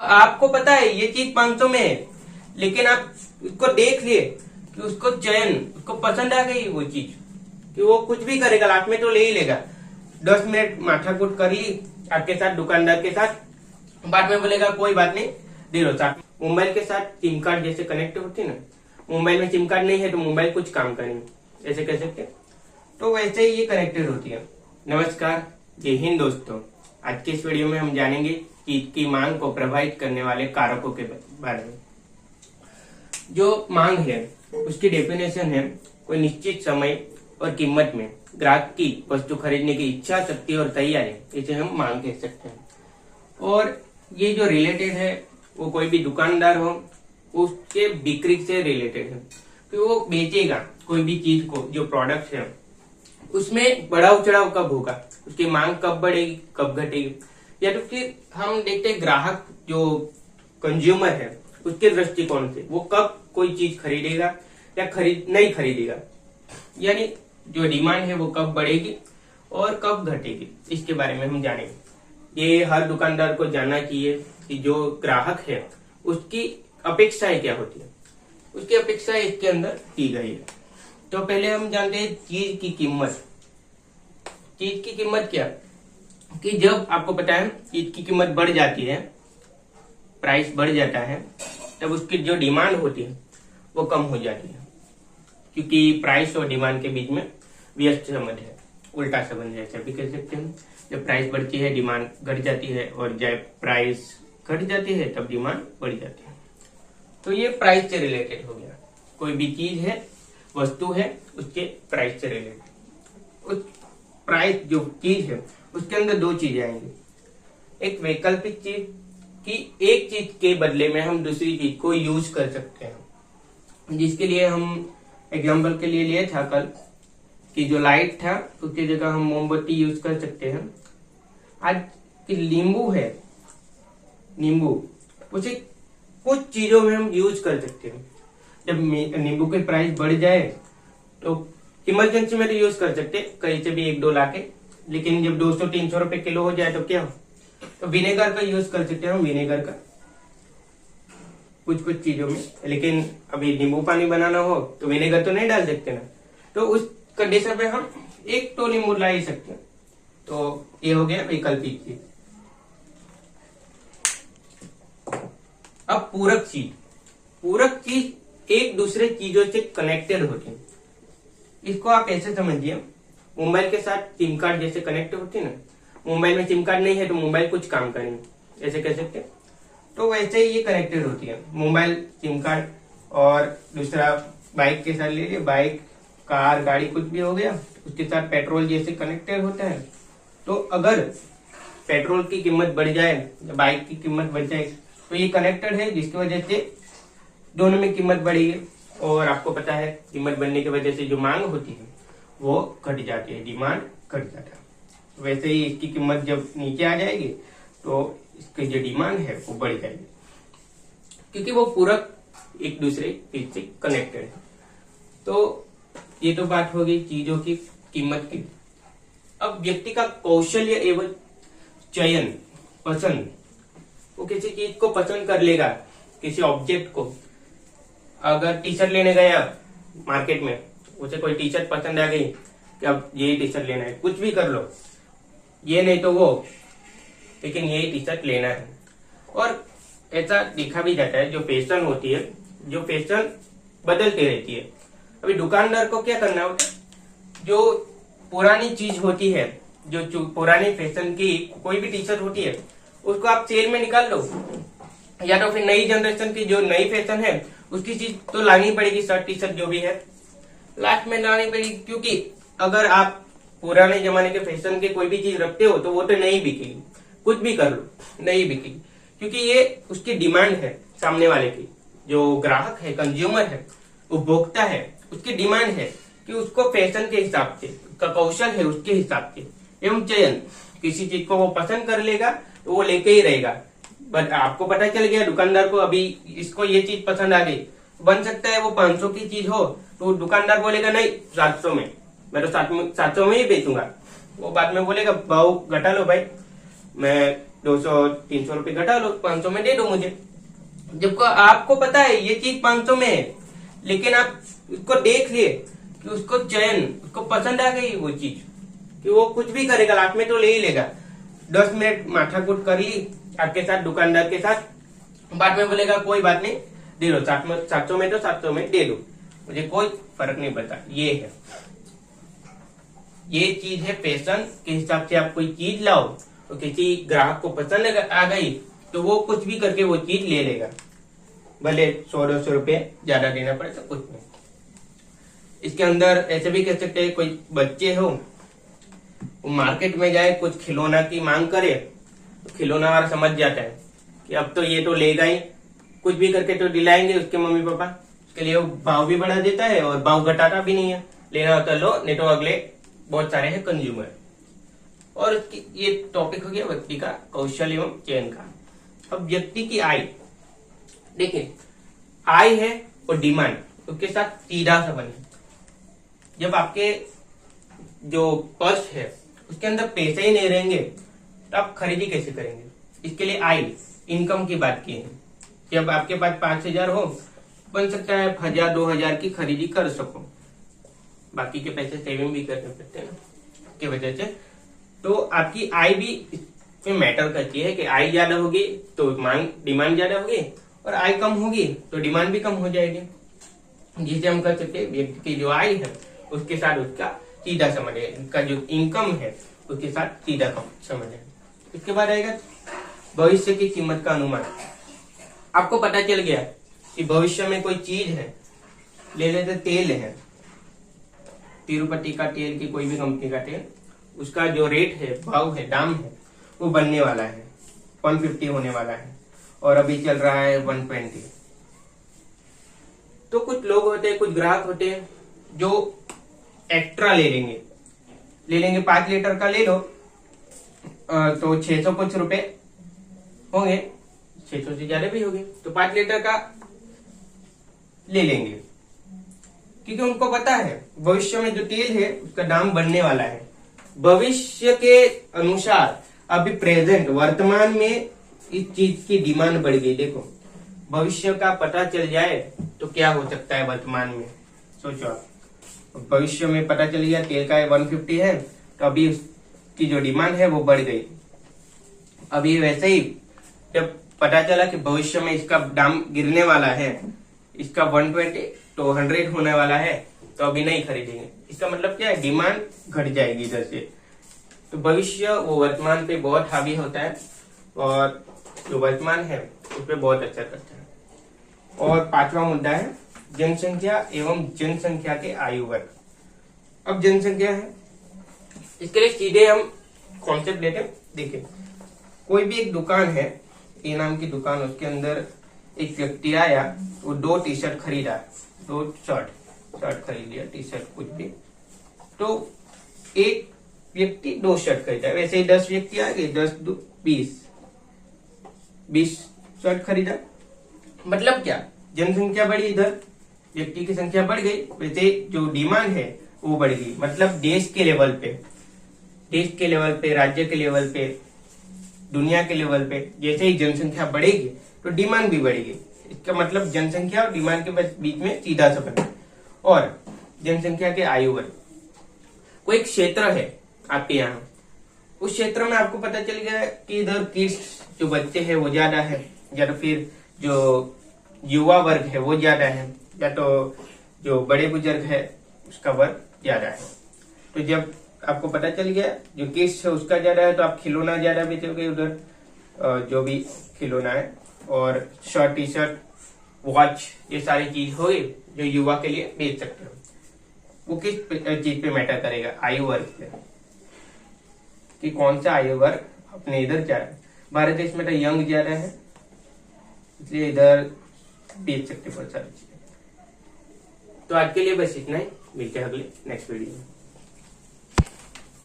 आपको पता है ये चीज 500 में है, लेकिन आप उसको देख लिए कि उसको उसको पसंद आ गई वो चीज, कि वो कुछ भी करेगा लास्ट में तो ले ही लेगा। 10 मिनट माथाकूट कर ली आपके साथ, दुकानदार के साथ, बाद में बोलेगा कोई बात नहीं दे दो साथ। मोबाइल के साथ सिम कार्ड जैसे कनेक्ट होती है ना, मोबाइल में सिम कार्ड नहीं है तो मोबाइल कुछ काम करेंगे, ऐसे कह सकते, तो वैसे ही ये कनेक्टेड होती है। नमस्कार, जय हिंद दोस्तों। आज के इस वीडियो में हम जानेंगे चीज की मांग को प्रभावित करने वाले कारकों के बारे में। जो मांग है उसकी डेफिनेशन है कोई निश्चित समय और कीमत में ग्राहक की वस्तु खरीदने की इच्छा शक्ति और तैयारी, इसे हम मांग कह सकते हैं। और ये जो रिलेटेड है वो कोई भी दुकानदार हो उसके बिक्री से रिलेटेड है, कि वो बेचेगा कोई भी चीज को, जो प्रोडक्ट है उसमें बढ़ाव चढ़ाव कब होगा, उसकी मांग कब बढ़ेगी कब घटेगी, या तो फिर हम देखते हैं ग्राहक जो कंज्यूमर है उसके दृष्टिकोण से वो कब कोई चीज खरीदेगा या नहीं खरीदेगा, यानी जो डिमांड है वो कब बढ़ेगी और कब घटेगी, इसके बारे में हम जानेंगे। ये हर दुकानदार को जानना चाहिए कि जो ग्राहक है उसकी अपेक्षाएं क्या होती है, उसकी अपेक्षाएं इसके अंदर की गई है। तो पहले हम जानते हैं चीज की कीमत। चीज की कीमत क्या, कि जब आपको पता है चीज की कीमत बढ़ जाती है, प्राइस बढ़ जाता है, तब उसकी जो डिमांड होती है वो कम हो जाती है, क्योंकि प्राइस और डिमांड के बीच में व्यस्त संबंध है, उल्टा संबंध है, ऐसा भी कह सकते हैं। जब प्राइस बढ़ती है डिमांड घट जाती है, और जब प्राइस घट जाती है तब डिमांड बढ़ जाती है। तो ये प्राइस से रिलेटेड हो गया, कोई भी चीज है, वस्तु है, उसके प्राइस से रिलेटेड। उस प्राइस जो चीज है उसके अंदर दो चीजें आएंगी, एक वैकल्पिक चीज कि एक चीज के बदले में हम दूसरी चीज को यूज कर सकते हैं, जिसके लिए हम एग्जाम्पल के लिए लिए था कल कि जो लाइट था उसकी जगह हम मोमबत्ती यूज कर सकते हैं। आज की नींबू है, नींबू उसे कुछ चीजों में हम यूज कर सकते हैं। जब नींबू की प्राइस बढ़ जाए तो इमरजेंसी में तो यूज कर सकते कहीं से भी 1-2 लाके, लेकिन जब 200-300 रुपए किलो हो जाए तो क्या हो, तो विनेगर का यूज कर सकते हैं हम, विनेगर का कुछ चीजों में। लेकिन अभी नींबू पानी बनाना हो तो विनेगर तो नहीं डाल सकते ना, तो उस कंडीशन में हम 1 तो नींबू ला ही सकते हैं। तो ये हो गया वैकल्पिक चीज। अब पूरक चीज एक दूसरे चीजों से कनेक्टेड होती है। इसको आप ऐसे समझिए, मोबाइल के साथ सिम कार्ड जैसे कनेक्ट होती है ना, मोबाइल में सिम कार्ड नहीं है तो मोबाइल कुछ काम करेंगे, ऐसे कह सकते हैं। तो वैसे ही ये कनेक्टेड होती है, मोबाइल, सिम कार्ड, और दूसरा बाइक के साथ ले लिया, बाइक, कार, गाड़ी कुछ भी हो गया, उसके साथ पेट्रोल जैसे कनेक्टेड होता है। तो अगर पेट्रोल की कीमत बढ़ जाए, बाइक की कीमत बढ़ जाए, तो ये कनेक्टेड है, जिसकी वजह से दोनों में कीमत बढ़ेगी। और आपको पता है कीमत बढ़ने की वजह से जो मांग होती है वो घट जाती है, डिमांड घट जाता है। वैसे ही इसकी कीमत जब नीचे आ जाएगी तो इसकी जो डिमांड है वो बढ़ जाएगी, क्योंकि वो पूरक एक दूसरे चीज से कनेक्टेड है। तो ये तो बात हो गई चीजों की कीमत की। अब व्यक्ति का कौशल्य एवं चयन, पसंद, वो किसी चीज को पसंद कर लेगा, किसी ऑब्जेक्ट को। अगर टी शर्ट लेने गया मार्केट में, उसे कोई टी शर्ट पसंद आ गई कि अब यही टी शर्ट लेना है, कुछ भी कर लो, ये नहीं तो वो, लेकिन यही टी शर्ट लेना है। और ऐसा देखा भी जाता है, जो फैशन होती है, जो फैशन बदलती रहती है। अभी दुकानदार को क्या करना होता है, जो पुरानी चीज होती है, जो पुरानी फैशन की कोई भी टी शर्ट होती है, उसको आप सेल में निकाल लो, या तो फिर नई जनरेशन की जो नई फैशन है उसकी चीज तो लानी पड़ेगी, शर्ट टी शर्ट जो भी है लास्ट में लानी पड़ेगी। क्योंकि अगर आप पुराने जमाने के फैशन के कोई भी चीज रखते हो तो वो तो नहीं बिकेगी, कुछ भी कर लो नहीं बिकेगी, क्योंकि ये उसकी डिमांड है, सामने वाले की, जो ग्राहक है, कंज्यूमर है, उपभोक्ता है, उसकी डिमांड है कि उसको फैशन के हिसाब से, उसका कौशल है उसके हिसाब से एवं चयन, किसी चीज को वो पसंद कर लेगा तो वो लेके ही रहेगा। बट आपको पता चल गया दुकानदार को अभी इसको ये चीज पसंद आ गई, बन सकता है वो 500 की चीज हो तो दुकानदार बोलेगा नहीं 700 में, मैं तो 700 में ही बेचूंगा। वो बाद में बोलेगा भाव घटा लो भाई, मैं 200-300 रुपये घटा लो, 500 में दे दो मुझे। जब आपको पता है ये चीज 500 में है, लेकिन आप उसको देख लिए कि उसको उसको पसंद आ गई वो चीज, कि वो कुछ भी करेगा लास्ट में तो ले ही लेगा। 10 मिनट माथाकूट कर ली आपके साथ, दुकानदार के साथ, बाद में बोलेगा कोई बात नहीं, दे लो 700 में तो 700 में दे दो, मुझे कोई फर्क नहीं पड़ता। ये चीज है पैशन के हिसाब से। आप कोई चीज लाओ तो किसी ग्राहक को पसंद आ गई तो वो कुछ भी करके वो चीज ले लेगा, भले 100-200 रुपये ज्यादा देना पड़े तो कुछ नहीं। इसके अंदर ऐसे भी कह सकते हैं, कोई बच्चे हो वो मार्केट में जाए कुछ खिलौना की मांग करे तो खिलौना वाला समझ जाता है कि अब तो ये तो लेगा ही, कुछ भी करके तो दिलाएंगे उसके मम्मी पापा, उसके लिए वो भाव भी बढ़ा देता है और भाव घटाता भी नहीं है। लेना होता लो, नहीं तो अगले बहुत सारे हैं कंज्यूमर। और ये टॉपिक हो गया व्यक्ति का कौशल एवं चयन का। अब व्यक्ति की आय, देखिए आय है और डिमांड उसके साथ सीधा संबंध है। जब आपके जो पर्स है उसके अंदर पैसे ही नहीं रहेंगे तो आप खरीदी कैसे करेंगे? इसके लिए आय, इनकम की बात की है। जब आपके पास 5,000 हो, बन सकता है 1,000-2,000 की खरीदी कर सको, बाकी के पैसे सेविंग भी करने पड़ते हैं ना की वजह से। तो आपकी आय भी इसमें मैटर करती है कि आय ज्यादा होगी तो डिमांड ज्यादा होगी, और आय कम होगी तो डिमांड भी कम हो जाएगी। जिसे हम कह सकते हैं व्यक्ति की जो आय है उसके साथ उसका सीधा संबंध है, उसका जो इनकम है उसके साथ सीधा संबंध है। इसके बाद आएगा भविष्य की कीमत का अनुमान। आपको पता चल गया कि भविष्य में कोई चीज है, ले लेते तेल है, तिरुपति का तेल की कोई भी कंपनी का तेल, उसका जो रेट है, भाव है, दाम है, वो बनने वाला है 150 होने वाला है, और अभी चल रहा है 120। तो कुछ लोग होते हैं, कुछ ग्राहक होते हैं जो एक्स्ट्रा ले लेंगे 5 लीटर का ले लो तो 600 कुछ रुपए होंगे, 600 से ज्यादा भी होंगे, तो 5 लीटर का ले लेंगे, क्योंकि उनको पता है भविष्य में जो तेल है उसका दाम बढ़ने वाला है। भविष्य के अनुसार अभी प्रेजेंट वर्तमान में इस चीज की डिमांड बढ़ गई। देखो भविष्य का पता चल जाए तो क्या हो सकता है वर्तमान में, सोचो आप। भविष्य में पता चल गया तेल का 150 है तो अभी उसकी जो डिमांड है वो बढ़ गई। अभी वैसे ही जब पता चला कि भविष्य में इसका दाम गिरने वाला है, इसका 120 तो 100 होने वाला है, तो अभी नहीं खरीदेंगे। इसका मतलब क्या है, डिमांड घट जाएगी इधर से। तो भविष्य वो वर्तमान पे बहुत हावी होता है और जो वर्तमान है उस पर बहुत असर करता है। और 5वां मुद्दा है जनसंख्या एवं जनसंख्या के आयु वर्ग। अब जनसंख्या है, इसके लिए सीधे हम कॉन्सेप्ट लेते हैं। देखिए कोई भी एक दुकान है, ए नाम की दुकान, उसके अंदर एक व्यक्ति आया, वो 2 टी-शर्ट खरीदा, 2 शर्ट खरीद लिया, टी-शर्ट कुछ भी, तो एक व्यक्ति 2 शर्ट खरीदा। वैसे ही 10 व्यक्ति आ गए, 10 2 20 शर्ट खरीदा। मतलब क्या, जनसंख्या बढ़ी, इधर व्यक्ति की संख्या बढ़ गई, वैसे जो डिमांड है वो बढ़ गई। मतलब देश के लेवल पे, राज्य के लेवल पे, दुनिया के लेवल पे जैसे ही जनसंख्या बढ़ेगी तो डिमांड भी बढ़ेगी। इसका मतलब जनसंख्या और डिमांड के बीच में सीधा संबंध है। और जनसंख्या के आयु वर्ग, कोई एक क्षेत्र है आपके यहाँ, उस क्षेत्र में आपको पता चल गया कि इधर किड्स जो बच्चे हैं वो ज्यादा है, या तो फिर जो युवा वर्ग है वो ज्यादा है, या तो जो बड़े बुजुर्ग है उसका वर्ग ज्यादा है। तो जब आपको पता चल गया जो किड्स है उसका ज्यादा है, तो आप खिलौना ज्यादा बेचोगे उधर, जो भी खिलौना है, और शर्ट टी-शर्ट वॉच ये सारी चीज हो गई जो युवा के लिए बेच सकते हो। वो किस चीज पे मैटर करेगा, आयु वर्ग पे, कि कौन सा आयु वर्ग अपने इधर जा रहा है। भारत देश में तो यंग ज्यादा है, इसलिए इधर बेच सकते बहुत सारी चीजें। तो आज के लिए बस इतना ही, मिलते हैं अगले नेक्स्ट वीडियो में।